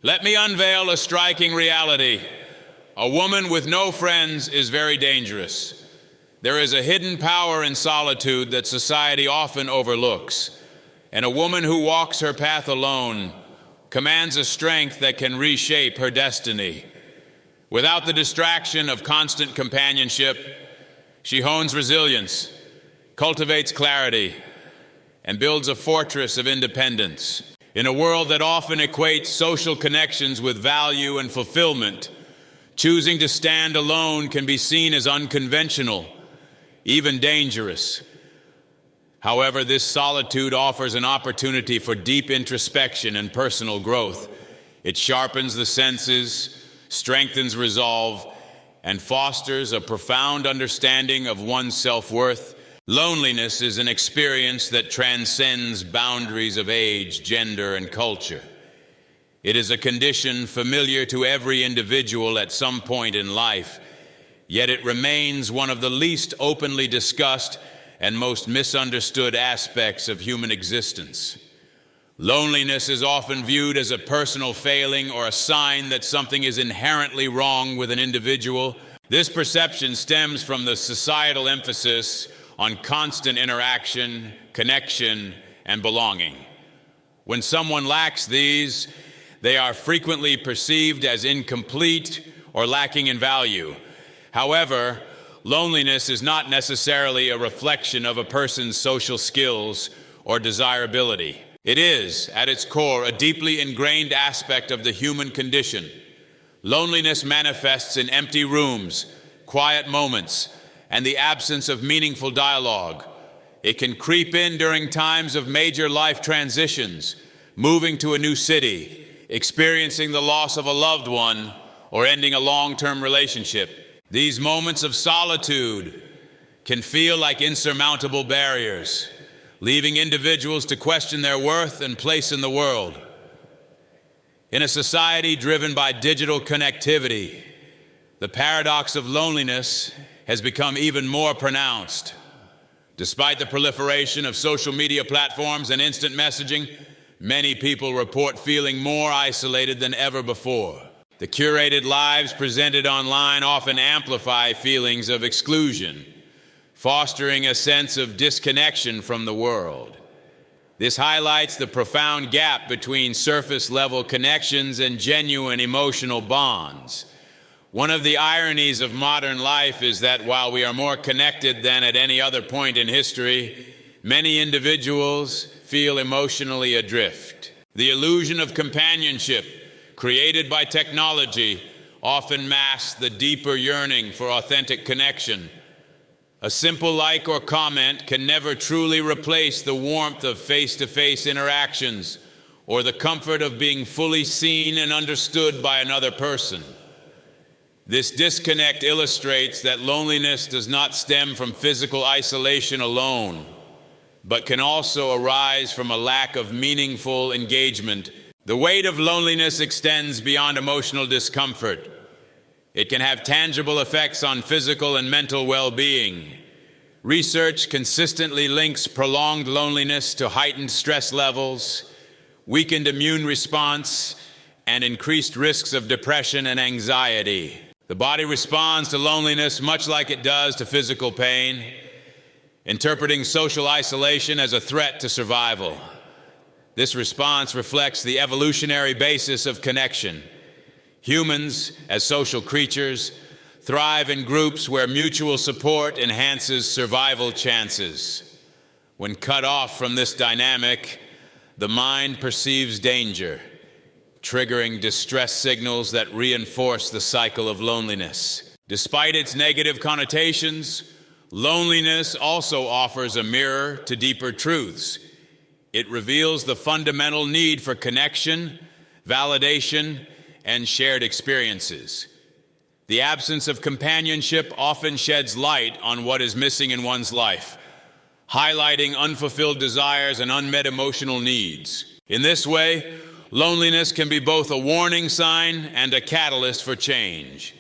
Let me unveil a striking reality. A woman with no friends is very dangerous. There is a hidden power in solitude that society often overlooks, and a woman who walks her path alone commands a strength that can reshape her destiny. Without the distraction of constant companionship, she hones resilience, cultivates clarity, and builds a fortress of independence. In a world that often equates social connections with value and fulfillment, choosing to stand alone can be seen as unconventional, even dangerous. However, this solitude offers an opportunity for deep introspection and personal growth. It sharpens the senses, strengthens resolve, and fosters a profound understanding of one's self-worth. Loneliness is an experience that transcends boundaries of age, gender, and culture. It is a condition familiar to every individual at some point in life, yet it remains one of the least openly discussed and most misunderstood aspects of human existence. Loneliness is often viewed as a personal failing or a sign that something is inherently wrong with an individual. This perception stems from the societal emphasis on constant interaction, connection, and belonging. When someone lacks these, they are frequently perceived as incomplete or lacking in value. However, loneliness is not necessarily a reflection of a person's social skills or desirability. It is, at its core, a deeply ingrained aspect of the human condition. Loneliness manifests in empty rooms, quiet moments, and the absence of meaningful dialogue. It can creep in during times of major life transitions, moving to a new city, experiencing the loss of a loved one, or ending a long-term relationship. These moments of solitude can feel like insurmountable barriers, leaving individuals to question their worth and place in the world. In a society driven by digital connectivity, the paradox of loneliness has become even more pronounced. Despite the proliferation of social media platforms and instant messaging, many people report feeling more isolated than ever before. The curated lives presented online often amplify feelings of exclusion, fostering a sense of disconnection from the world. This highlights the profound gap between surface-level connections and genuine emotional bonds. One of the ironies of modern life is that while we are more connected than at any other point in history, many individuals feel emotionally adrift. The illusion of companionship created by technology often masks the deeper yearning for authentic connection. A simple like or comment can never truly replace the warmth of face-to-face interactions or the comfort of being fully seen and understood by another person. This disconnect illustrates that loneliness does not stem from physical isolation alone, but can also arise from a lack of meaningful engagement. The weight of loneliness extends beyond emotional discomfort. It can have tangible effects on physical and mental well-being. Research consistently links prolonged loneliness to heightened stress levels, weakened immune response, and increased risks of depression and anxiety. The body responds to loneliness much like it does to physical pain, interpreting social isolation as a threat to survival. This response reflects the evolutionary basis of connection. Humans, as social creatures, thrive in groups where mutual support enhances survival chances. When cut off from this dynamic, the mind perceives danger, triggering distress signals that reinforce the cycle of loneliness. Despite its negative connotations, loneliness also offers a mirror to deeper truths. It reveals the fundamental need for connection, validation, and shared experiences. The absence of companionship often sheds light on what is missing in one's life, highlighting unfulfilled desires and unmet emotional needs. In this way, loneliness can be both a warning sign and a catalyst for change.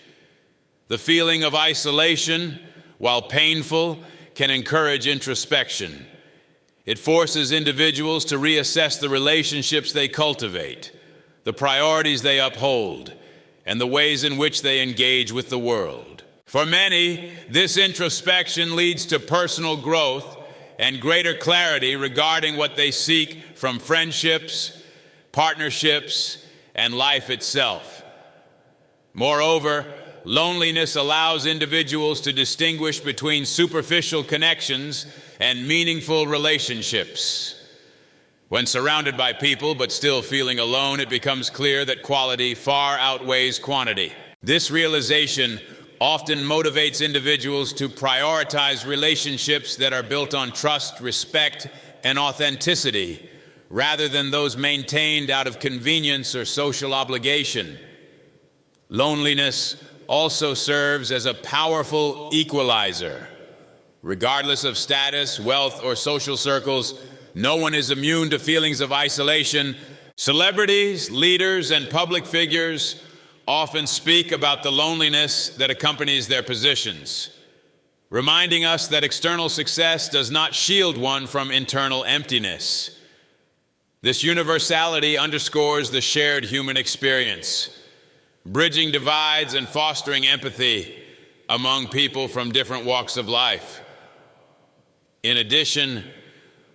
The feeling of isolation, while painful, can encourage introspection. It forces individuals to reassess the relationships they cultivate, the priorities they uphold, and the ways in which they engage with the world. For many, this introspection leads to personal growth and greater clarity regarding what they seek from friendships, partnerships, and life itself. Moreover, loneliness allows individuals to distinguish between superficial connections and meaningful relationships. When surrounded by people but still feeling alone, it becomes clear that quality far outweighs quantity. This realization often motivates individuals to prioritize relationships that are built on trust, respect, and authenticity, rather than those maintained out of convenience or social obligation. Loneliness also serves as a powerful equalizer. Regardless of status, wealth, or social circles, no one is immune to feelings of isolation. Celebrities, leaders, and public figures often speak about the loneliness that accompanies their positions, reminding us that external success does not shield one from internal emptiness. This universality underscores the shared human experience, bridging divides and fostering empathy among people from different walks of life. In addition,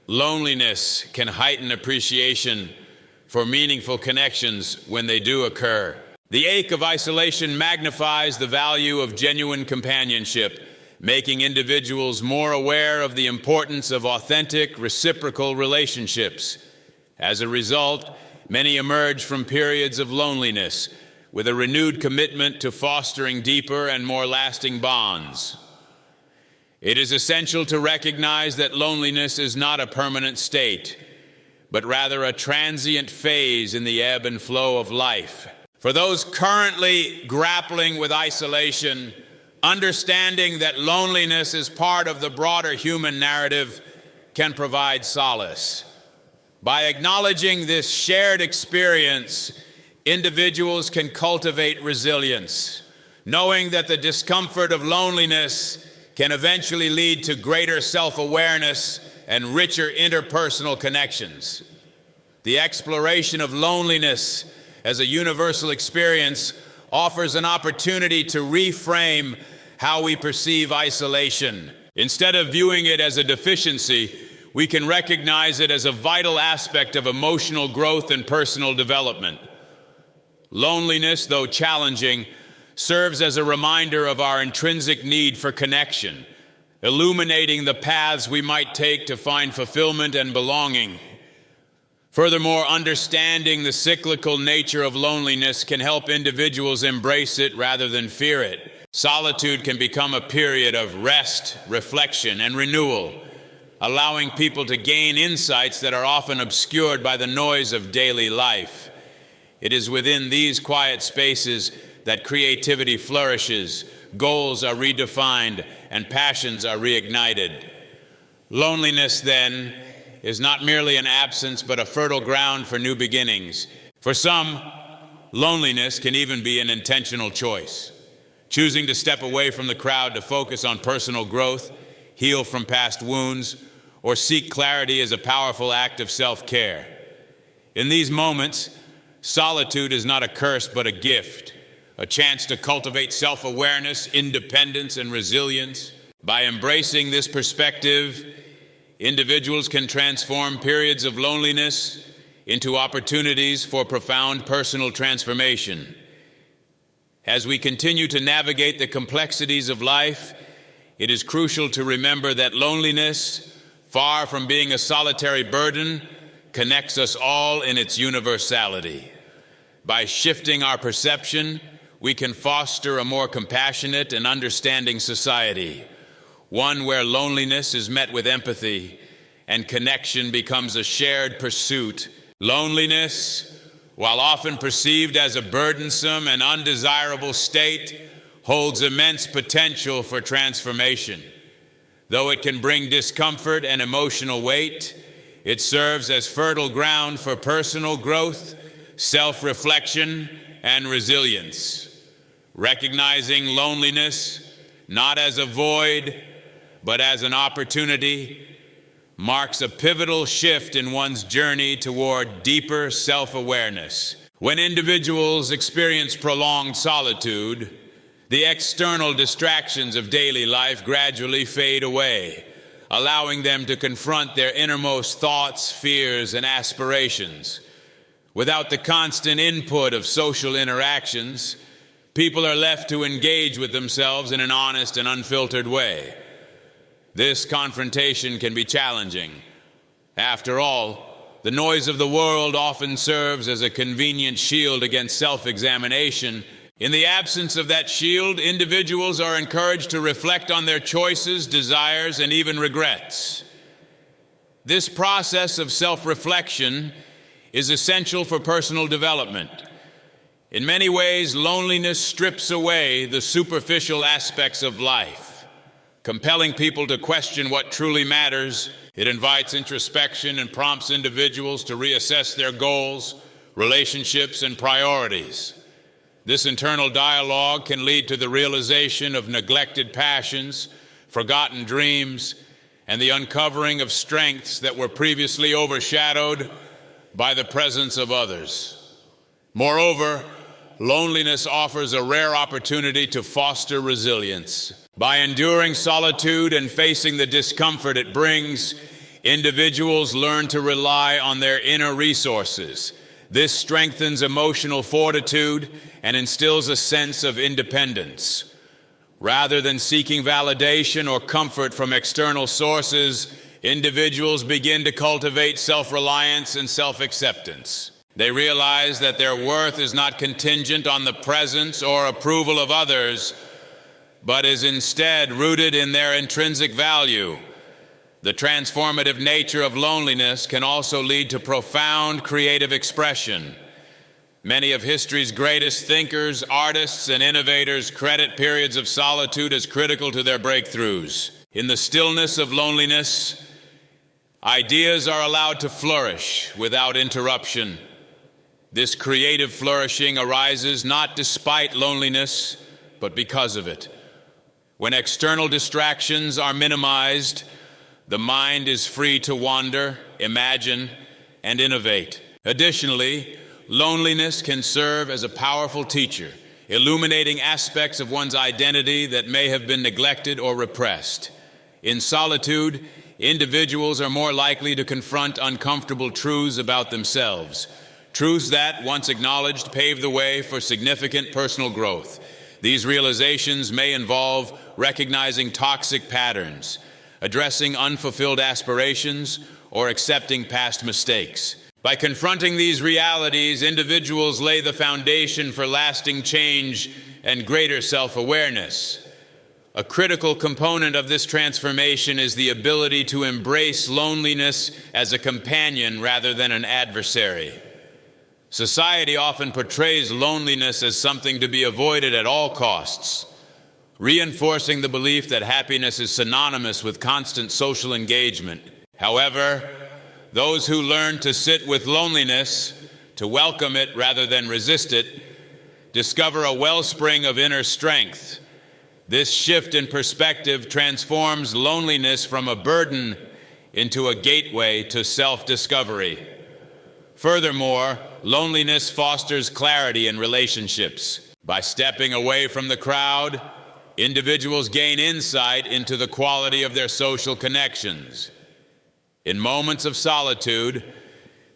loneliness can heighten appreciation for meaningful connections when they do occur. The ache of isolation magnifies the value of genuine companionship, making individuals more aware of the importance of authentic, reciprocal relationships. As a result, many emerge from periods of loneliness with a renewed commitment to fostering deeper and more lasting bonds. It is essential to recognize that loneliness is not a permanent state, but rather a transient phase in the ebb and flow of life. For those currently grappling with isolation, understanding that loneliness is part of the broader human narrative can provide solace. By acknowledging this shared experience, individuals can cultivate resilience, knowing that the discomfort of loneliness can eventually lead to greater self-awareness and richer interpersonal connections. The exploration of loneliness as a universal experience offers an opportunity to reframe how we perceive isolation. Instead of viewing it as a deficiency, we can recognize it as a vital aspect of emotional growth and personal development. Loneliness, though challenging, serves as a reminder of our intrinsic need for connection, illuminating the paths we might take to find fulfillment and belonging. Furthermore, understanding the cyclical nature of loneliness can help individuals embrace it rather than fear it. Solitude can become a period of rest, reflection, and renewal, allowing people to gain insights that are often obscured by the noise of daily life. It is within these quiet spaces that creativity flourishes, goals are redefined, and passions are reignited. Loneliness, then, is not merely an absence, but a fertile ground for new beginnings. For some, loneliness can even be an intentional choice. Choosing to step away from the crowd to focus on personal growth, heal from past wounds, or seek clarity is a powerful act of self-care. In these moments, solitude is not a curse, but a gift, a chance to cultivate self-awareness, independence, and resilience. By embracing this perspective, individuals can transform periods of loneliness into opportunities for profound personal transformation. As we continue to navigate the complexities of life, it is crucial to remember that loneliness, far from being a solitary burden, connects us all in its universality. By shifting our perception, we can foster a more compassionate and understanding society, one where loneliness is met with empathy and connection becomes a shared pursuit. Loneliness, while often perceived as a burdensome and undesirable state, holds immense potential for transformation. Though it can bring discomfort and emotional weight, it serves as fertile ground for personal growth, self-reflection, and resilience. Recognizing loneliness not as a void, but as an opportunity, marks a pivotal shift in one's journey toward deeper self-awareness. When individuals experience prolonged solitude, the external distractions of daily life gradually fade away, allowing them to confront their innermost thoughts, fears, and aspirations. Without the constant input of social interactions, people are left to engage with themselves in an honest and unfiltered way. This confrontation can be challenging. After all, the noise of the world often serves as a convenient shield against self-examination. In the absence of that shield, individuals are encouraged to reflect on their choices, desires, and even regrets. This process of self-reflection is essential for personal development. In many ways, loneliness strips away the superficial aspects of life, compelling people to question what truly matters. It invites introspection and prompts individuals to reassess their goals, relationships, and priorities. This internal dialogue can lead to the realization of neglected passions, forgotten dreams, and the uncovering of strengths that were previously overshadowed by the presence of others. Moreover, loneliness offers a rare opportunity to foster resilience. By enduring solitude and facing the discomfort it brings, individuals learn to rely on their inner resources. This strengthens emotional fortitude and instills a sense of independence. Rather than seeking validation or comfort from external sources, individuals begin to cultivate self-reliance and self-acceptance. They realize that their worth is not contingent on the presence or approval of others, but is instead rooted in their intrinsic value. The transformative nature of loneliness can also lead to profound creative expression. Many of history's greatest thinkers, artists, and innovators credit periods of solitude as critical to their breakthroughs. In the stillness of loneliness, ideas are allowed to flourish without interruption. This creative flourishing arises not despite loneliness, but because of it. When external distractions are minimized, the mind is free to wander, imagine, and innovate. Additionally, loneliness can serve as a powerful teacher, illuminating aspects of one's identity that may have been neglected or repressed. In solitude, individuals are more likely to confront uncomfortable truths about themselves. Truths that, once acknowledged, pave the way for significant personal growth. These realizations may involve recognizing toxic patterns, addressing unfulfilled aspirations, or accepting past mistakes. By confronting these realities, individuals lay the foundation for lasting change and greater self-awareness. A critical component of this transformation is the ability to embrace loneliness as a companion rather than an adversary. Society often portrays loneliness as something to be avoided at all costs, reinforcing the belief that happiness is synonymous with constant social engagement. However, those who learn to sit with loneliness, to welcome it rather than resist it, discover a wellspring of inner strength. This shift in perspective transforms loneliness from a burden into a gateway to self-discovery. Furthermore, loneliness fosters clarity in relationships. By stepping away from the crowd, individuals gain insight into the quality of their social connections. In moments of solitude,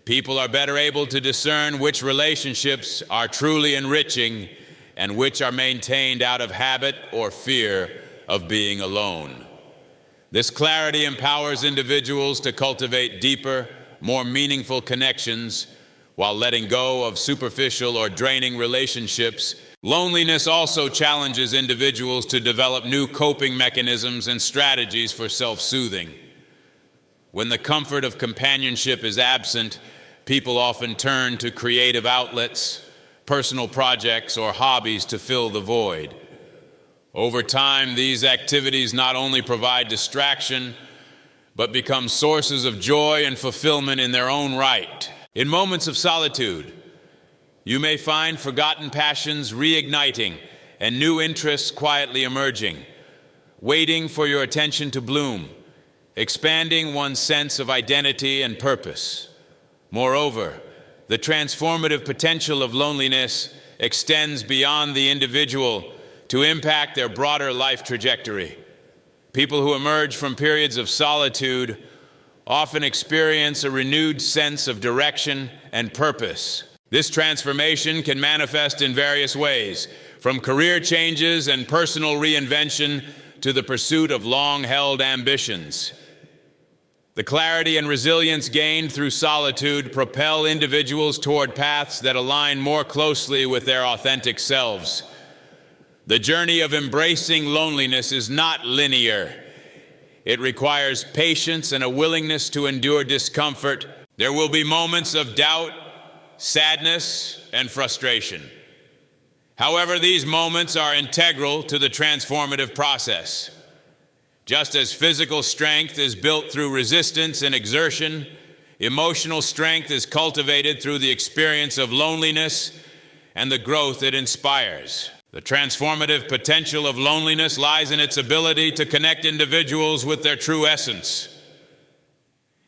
people are better able to discern which relationships are truly enriching and which are maintained out of habit or fear of being alone. This clarity empowers individuals to cultivate deeper, more meaningful connections while letting go of superficial or draining relationships. Loneliness also challenges individuals to develop new coping mechanisms and strategies for self-soothing. When the comfort of companionship is absent, people often turn to creative outlets, personal projects, or hobbies to fill the void. Over time, these activities not only provide distraction, but become sources of joy and fulfillment in their own right. In moments of solitude, you may find forgotten passions reigniting and new interests quietly emerging, waiting for your attention to bloom, expanding one's sense of identity and purpose. Moreover, The transformative potential of loneliness extends beyond the individual to impact their broader life trajectory. People who emerge from periods of solitude often experience a renewed sense of direction and purpose. This transformation can manifest in various ways, from career changes and personal reinvention to the pursuit of long-held ambitions. The clarity and resilience gained through solitude propel individuals toward paths that align more closely with their authentic selves. The journey of embracing loneliness is not linear. It requires patience and a willingness to endure discomfort. There will be moments of doubt, sadness, and frustration. However, these moments are integral to the transformative process. Just as physical strength is built through resistance and exertion, emotional strength is cultivated through the experience of loneliness and the growth it inspires. The transformative potential of loneliness lies in its ability to connect individuals with their true essence.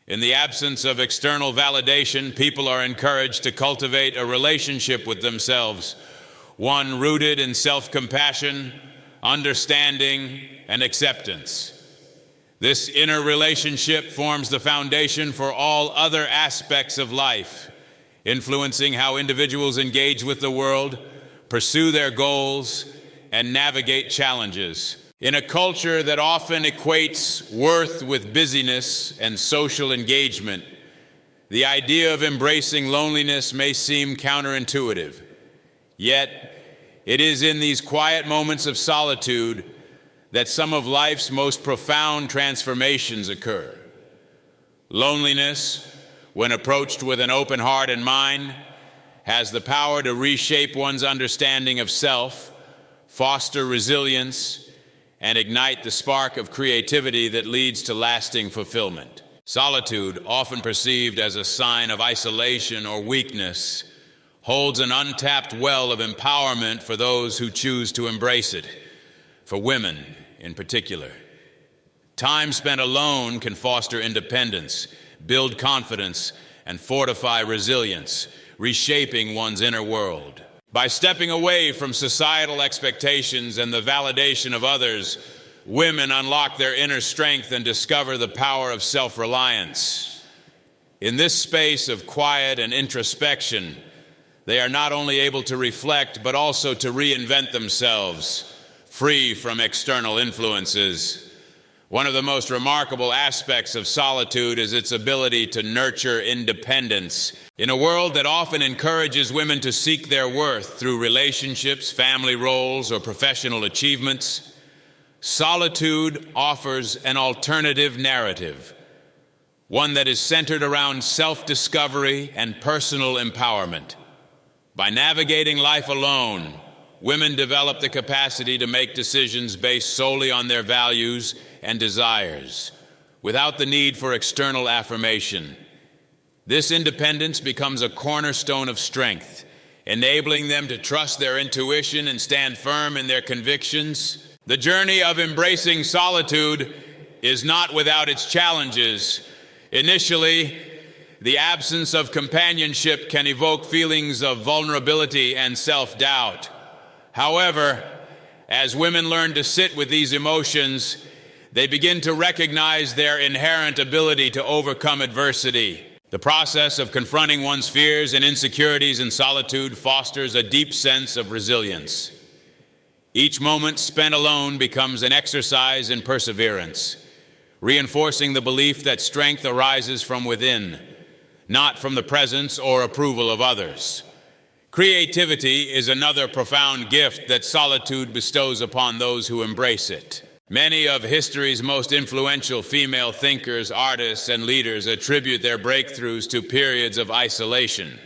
In the absence of external validation, people are encouraged to cultivate a relationship with themselves, one rooted in self-compassion, understanding, and acceptance. This inner relationship forms the foundation for all other aspects of life, influencing how individuals engage with the world, pursue their goals, and navigate challenges. In a culture that often equates worth with busyness and social engagement, the idea of embracing loneliness may seem counterintuitive. Yet, it is in these quiet moments of solitude that some of life's most profound transformations occur. Loneliness, when approached with an open heart and mind, has the power to reshape one's understanding of self, foster resilience, and ignite the spark of creativity that leads to lasting fulfillment. Solitude, often perceived as a sign of isolation or weakness, holds an untapped well of empowerment for those who choose to embrace it, for women in particular. Time spent alone can foster independence, build confidence, and fortify resilience, reshaping one's inner world. By stepping away from societal expectations and the validation of others, women unlock their inner strength and discover the power of self-reliance. In this space of quiet and introspection, they are not only able to reflect, but also to reinvent themselves, free from external influences. One of the most remarkable aspects of solitude is its ability to nurture independence. In a world that often encourages women to seek their worth through relationships, family roles, or professional achievements, solitude offers an alternative narrative, one that is centered around self-discovery and personal empowerment. By navigating life alone, women develop the capacity to make decisions based solely on their values and desires, without the need for external affirmation. This independence becomes a cornerstone of strength, enabling them to trust their intuition and stand firm in their convictions. The journey of embracing solitude is not without its challenges. Initially, the absence of companionship can evoke feelings of vulnerability and self-doubt. However, as women learn to sit with these emotions, they begin to recognize their inherent ability to overcome adversity. The process of confronting one's fears and insecurities in solitude fosters a deep sense of resilience. Each moment spent alone becomes an exercise in perseverance, reinforcing the belief that strength arises from within, not from the presence or approval of others. Creativity is another profound gift that solitude bestows upon those who embrace it. Many of history's most influential female thinkers, artists, and leaders attribute their breakthroughs to periods of isolation.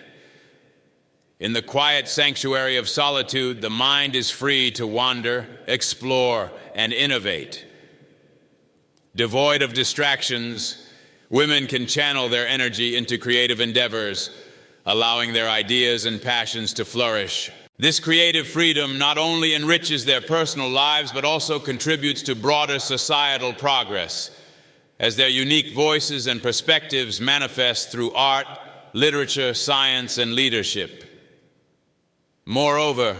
In the quiet sanctuary of solitude, the mind is free to wander, explore, and innovate. Devoid of distractions, women can channel their energy into creative endeavors, allowing their ideas and passions to flourish. This creative freedom not only enriches their personal lives, but also contributes to broader societal progress, as their unique voices and perspectives manifest through art, literature, science, and leadership. Moreover,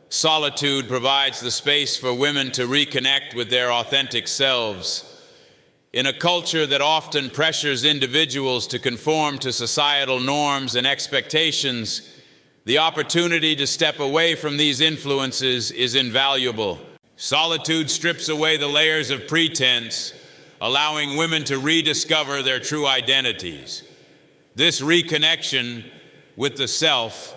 solitude provides the space for women to reconnect with their authentic selves. In a culture that often pressures individuals to conform to societal norms and expectations, the opportunity to step away from these influences is invaluable. Solitude strips away the layers of pretense, allowing women to rediscover their true identities. This reconnection with the self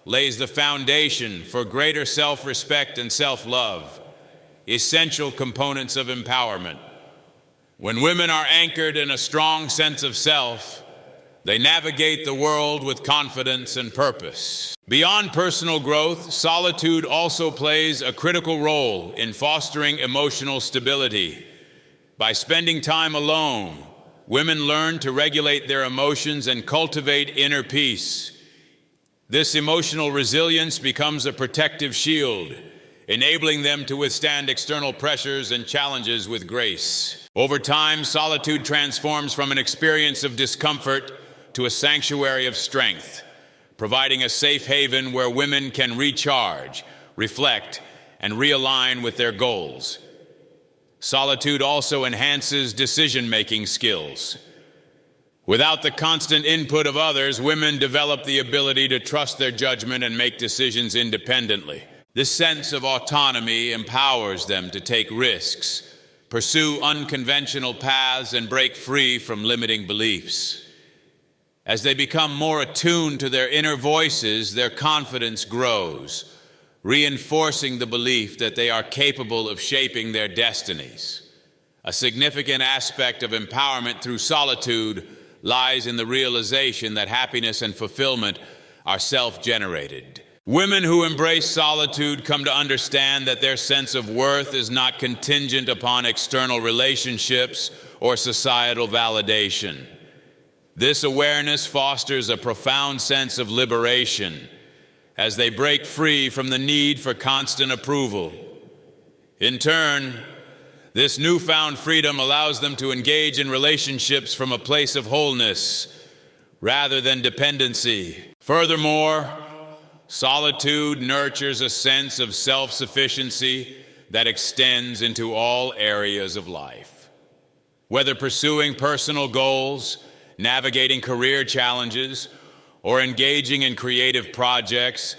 lays the foundation for greater self-respect and self-love, essential components of empowerment. When women are anchored in a strong sense of self, they navigate the world with confidence and purpose. Beyond personal growth, solitude also plays a critical role in fostering emotional stability. By spending time alone, women learn to regulate their emotions and cultivate inner peace. This emotional resilience becomes a protective shield, enabling them to withstand external pressures and challenges with grace. Over time, solitude transforms from an experience of discomfort to a sanctuary of strength, providing a safe haven where women can recharge, reflect, and realign with their goals. Solitude also enhances decision-making skills. Without the constant input of others, women develop the ability to trust their judgment and make decisions independently. This sense of autonomy empowers them to take risks, pursue unconventional paths, and break free from limiting beliefs. As they become more attuned to their inner voices, their confidence grows, reinforcing the belief that they are capable of shaping their destinies. A significant aspect of empowerment through solitude lies in the realization that happiness and fulfillment are self-generated. Women who embrace solitude come to understand that their sense of worth is not contingent upon external relationships or societal validation. This awareness fosters a profound sense of liberation as they break free from the need for constant approval. In turn, this newfound freedom allows them to engage in relationships from a place of wholeness rather than dependency. Furthermore, solitude nurtures a sense of self-sufficiency that extends into all areas of life. Whether pursuing personal goals, navigating career challenges, or engaging in creative projects,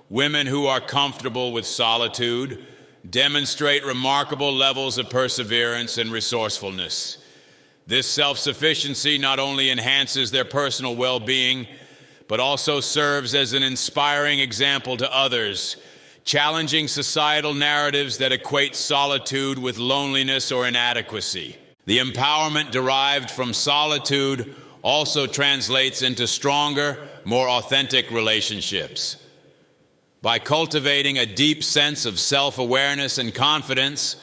women who are comfortable with solitude demonstrate remarkable levels of perseverance and resourcefulness. This self-sufficiency not only enhances their personal well-being, but also serves as an inspiring example to others, challenging societal narratives that equate solitude with loneliness or inadequacy. The empowerment derived from solitude also translates into stronger, more authentic relationships. By cultivating a deep sense of self-awareness and confidence,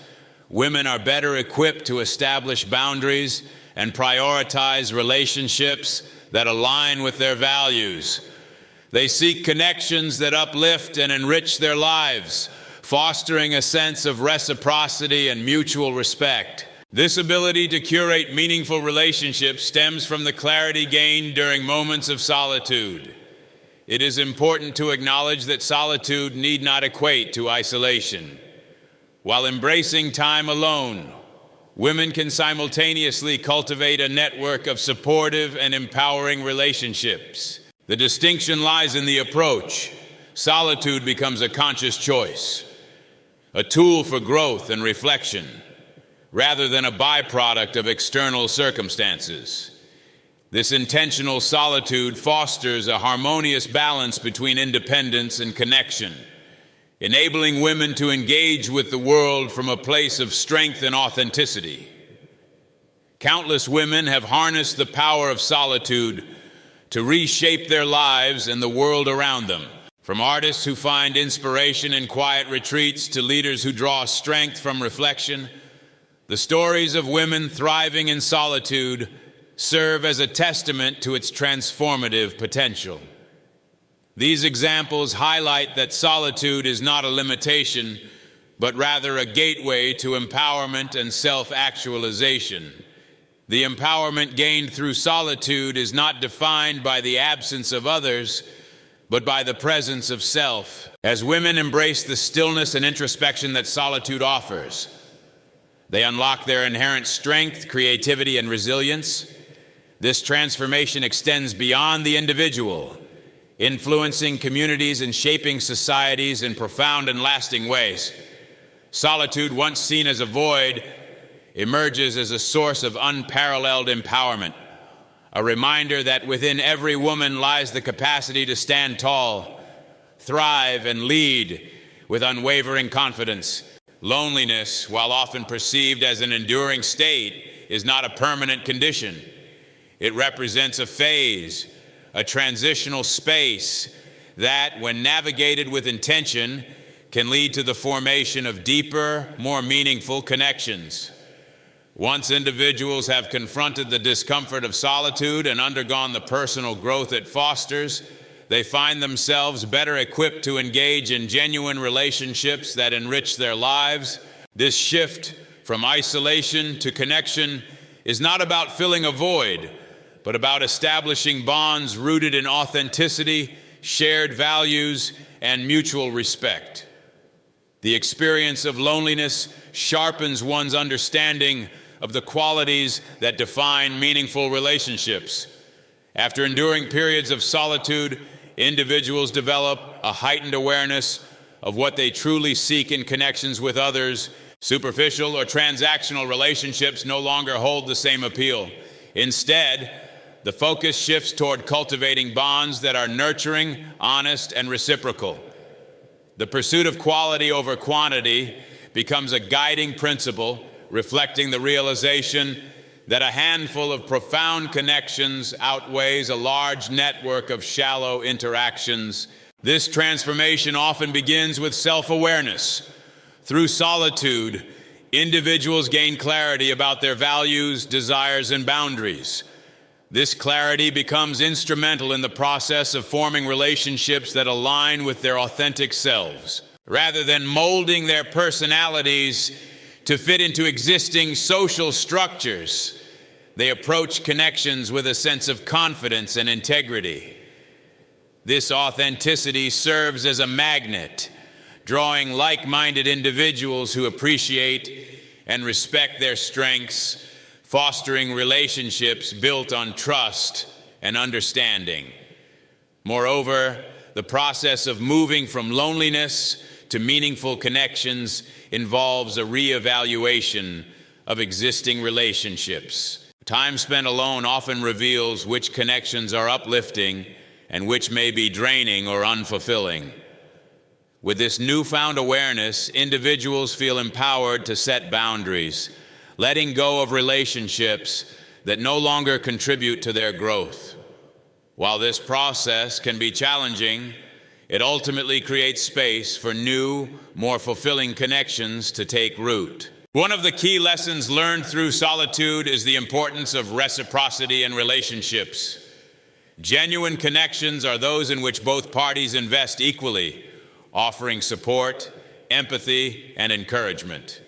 women are better equipped to establish boundaries and prioritize relationships that align with their values. They seek connections that uplift and enrich their lives, fostering a sense of reciprocity and mutual respect. This ability to curate meaningful relationships stems from the clarity gained during moments of solitude. It is important to acknowledge that solitude need not equate to isolation. While embracing time alone, women can simultaneously cultivate a network of supportive and empowering relationships. The distinction lies in the approach. Solitude becomes a conscious choice, a tool for growth and reflection, rather than a byproduct of external circumstances. This intentional solitude fosters a harmonious balance between independence and connection, enabling women to engage with the world from a place of strength and authenticity. Countless women have harnessed the power of solitude to reshape their lives and the world around them. From artists who find inspiration in quiet retreats to leaders who draw strength from reflection, the stories of women thriving in solitude serve as a testament to its transformative potential. These examples highlight that solitude is not a limitation, but rather a gateway to empowerment and self-actualization. The empowerment gained through solitude is not defined by the absence of others, but by the presence of self. As women embrace the stillness and introspection that solitude offers, they unlock their inherent strength, creativity, and resilience. This transformation extends beyond the individual, influencing communities and shaping societies in profound and lasting ways. Solitude, once seen as a void, emerges as a source of unparalleled empowerment, a reminder that within every woman lies the capacity to stand tall, thrive, and lead with unwavering confidence. Loneliness, while often perceived as an enduring state, is not a permanent condition. It represents a phase, a transitional space that, when navigated with intention, can lead to the formation of deeper, more meaningful connections. Once individuals have confronted the discomfort of solitude and undergone the personal growth it fosters, they find themselves better equipped to engage in genuine relationships that enrich their lives. This shift from isolation to connection is not about filling a void, but about establishing bonds rooted in authenticity, shared values, and mutual respect. The experience of loneliness sharpens one's understanding of the qualities that define meaningful relationships. After enduring periods of solitude, individuals develop a heightened awareness of what they truly seek in connections with others. Superficial or transactional relationships no longer hold the same appeal. Instead, the focus shifts toward cultivating bonds that are nurturing, honest, and reciprocal. The pursuit of quality over quantity becomes a guiding principle, reflecting the realization that a handful of profound connections outweighs a large network of shallow interactions. This transformation often begins with self-awareness. Through solitude, individuals gain clarity about their values, desires, and boundaries. This clarity becomes instrumental in the process of forming relationships that align with their authentic selves. Rather than molding their personalities to fit into existing social structures, they approach connections with a sense of confidence and integrity. This authenticity serves as a magnet, drawing like-minded individuals who appreciate and respect their strengths, fostering relationships built on trust and understanding. Moreover, the process of moving from loneliness to meaningful connections involves a reevaluation of existing relationships. Time spent alone often reveals which connections are uplifting and which may be draining or unfulfilling. With this newfound awareness, individuals feel empowered to set boundaries, letting go of relationships that no longer contribute to their growth. While this process can be challenging, it ultimately creates space for new, more fulfilling connections to take root. One of the key lessons learned through solitude is the importance of reciprocity in relationships. Genuine connections are those in which both parties invest equally, offering support, empathy, and encouragement.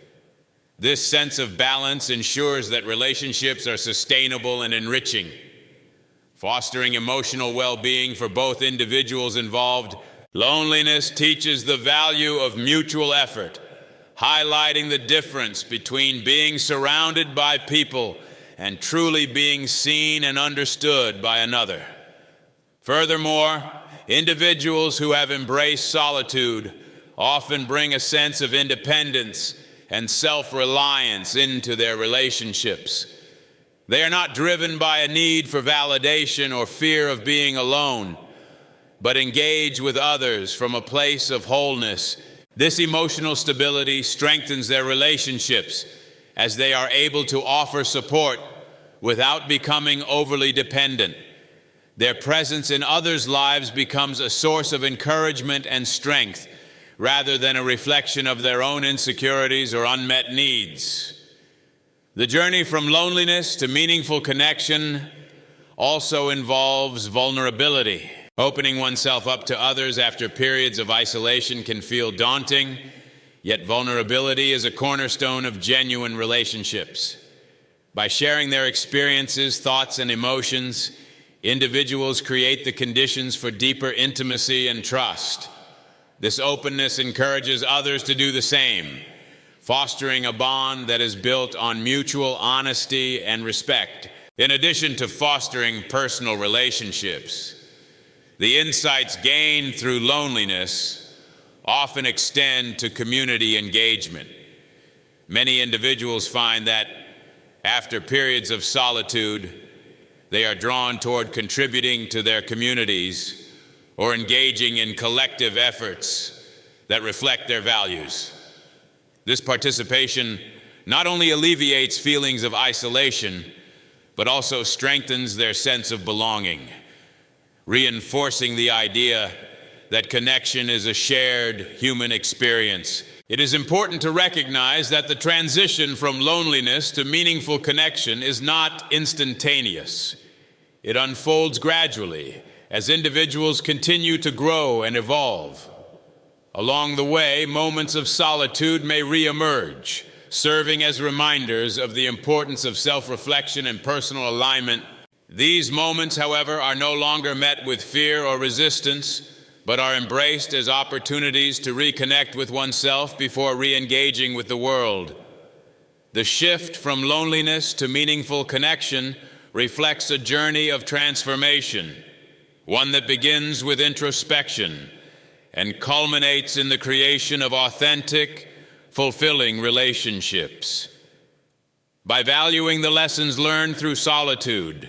This sense of balance ensures that relationships are sustainable and enriching, fostering emotional well-being for both individuals involved. Loneliness teaches the value of mutual effort, highlighting the difference between being surrounded by people and truly being seen and understood by another. Furthermore, individuals who have embraced solitude often bring a sense of independence and self-reliance into their relationships. They are not driven by a need for validation or fear of being alone, but engage with others from a place of wholeness. This emotional stability strengthens their relationships as they are able to offer support without becoming overly dependent. Their presence in others' lives becomes a source of encouragement and strength, rather than a reflection of their own insecurities or unmet needs. The journey from loneliness to meaningful connection also involves vulnerability. Opening oneself up to others after periods of isolation can feel daunting, yet vulnerability is a cornerstone of genuine relationships. By sharing their experiences, thoughts, and emotions, individuals create the conditions for deeper intimacy and trust. This openness encourages others to do the same, fostering a bond that is built on mutual honesty and respect. In addition to fostering personal relationships, the insights gained through loneliness often extend to community engagement. Many individuals find that after periods of solitude, they are drawn toward contributing to their communities or engaging in collective efforts that reflect their values. This participation not only alleviates feelings of isolation, but also strengthens their sense of belonging, reinforcing the idea that connection is a shared human experience. It is important to recognize that the transition from loneliness to meaningful connection is not instantaneous. It unfolds gradually as individuals continue to grow and evolve. Along the way, moments of solitude may reemerge, serving as reminders of the importance of self-reflection and personal alignment. These moments, however, are no longer met with fear or resistance, but are embraced as opportunities to reconnect with oneself before re-engaging with the world. The shift from loneliness to meaningful connection reflects a journey of transformation, one that begins with introspection and culminates in the creation of authentic, fulfilling relationships. By valuing the lessons learned through solitude,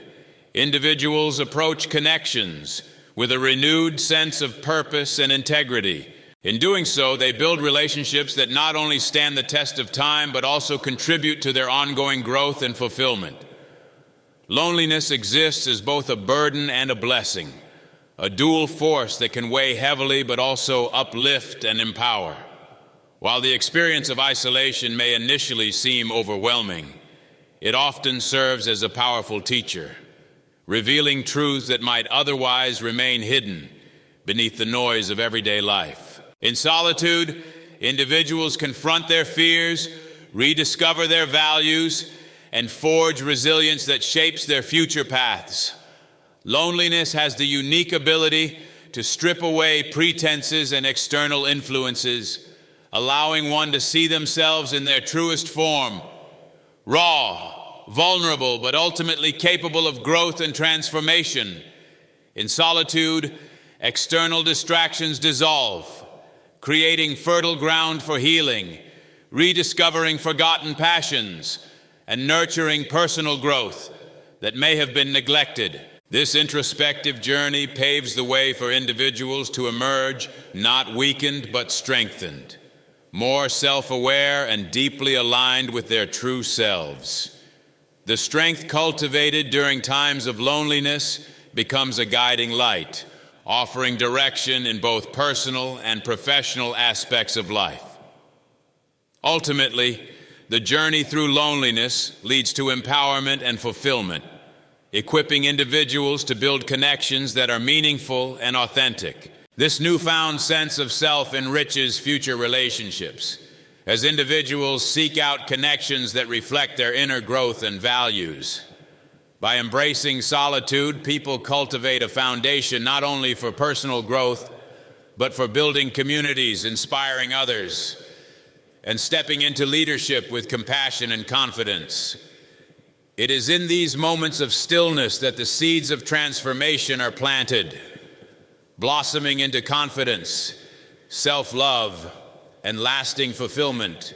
individuals approach connections with a renewed sense of purpose and integrity. In doing so, they build relationships that not only stand the test of time, but also contribute to their ongoing growth and fulfillment. Loneliness exists as both a burden and a blessing, a dual force that can weigh heavily but also uplift and empower. While the experience of isolation may initially seem overwhelming, it often serves as a powerful teacher, revealing truths that might otherwise remain hidden beneath the noise of everyday life. In solitude, individuals confront their fears, rediscover their values, and forge resilience that shapes their future paths. Loneliness has the unique ability to strip away pretenses and external influences, allowing one to see themselves in their truest form, raw, vulnerable, but ultimately capable of growth and transformation. In solitude, external distractions dissolve, creating fertile ground for healing, rediscovering forgotten passions, and nurturing personal growth that may have been neglected. This introspective journey paves the way for individuals to emerge not weakened but strengthened, more self-aware and deeply aligned with their true selves. The strength cultivated during times of loneliness becomes a guiding light, offering direction in both personal and professional aspects of life. Ultimately, the journey through loneliness leads to empowerment and fulfillment, equipping individuals to build connections that are meaningful and authentic. This newfound sense of self enriches future relationships, as individuals seek out connections that reflect their inner growth and values. By embracing solitude, people cultivate a foundation not only for personal growth, but for building communities, inspiring others, and stepping into leadership with compassion and confidence. It is in these moments of stillness that the seeds of transformation are planted, blossoming into confidence, self-love, and lasting fulfillment.